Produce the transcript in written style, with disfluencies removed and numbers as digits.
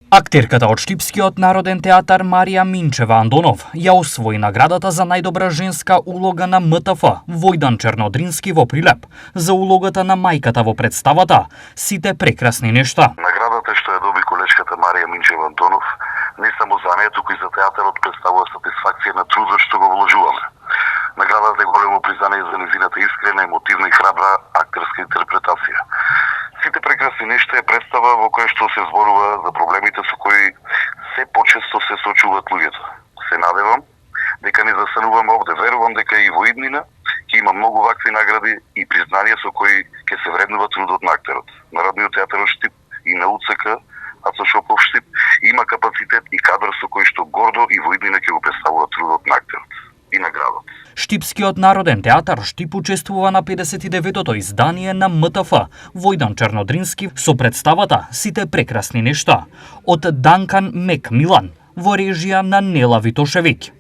Актерката од Штипскиот народен театар Марија Минчева Андонов ја освои наградата за најдобра женска улога на МТФ Војдан Чернодрински во Прилеп за улогата на мајката во представата Сите прекрасни нешта. Наградата што ја доби колешката Марија Минчева Андонов не само за неја, туку и за театарот представува сатисфакција на трудот што го вложуваме. Наградата е големо признание за нејзината искрена, емотивна и храбра актерска интерпретација. Сите прекрасни нешта е представа во која што се зборува за проблемите со кои се почесто се соочуваат луѓето. Се надевам дека не застануваме овде, верувам дека и во иднина ќе има многу вакви награди и признанија со кои ќе се вреднува трудот на актерот. Народниот театар од Штип и на УЦК Ацо Шопов Штип има капацитет и кадар со кој што гордо и во иднина ќе го представува трудот на актерот и наградот. Штипскиот народен театар Штип учествува на 59-тото издание на МТФ Војдан Чернодрински со представата Сите прекрасни нешта од Данкан Мек Милан во режија на Нела Витошевиќ.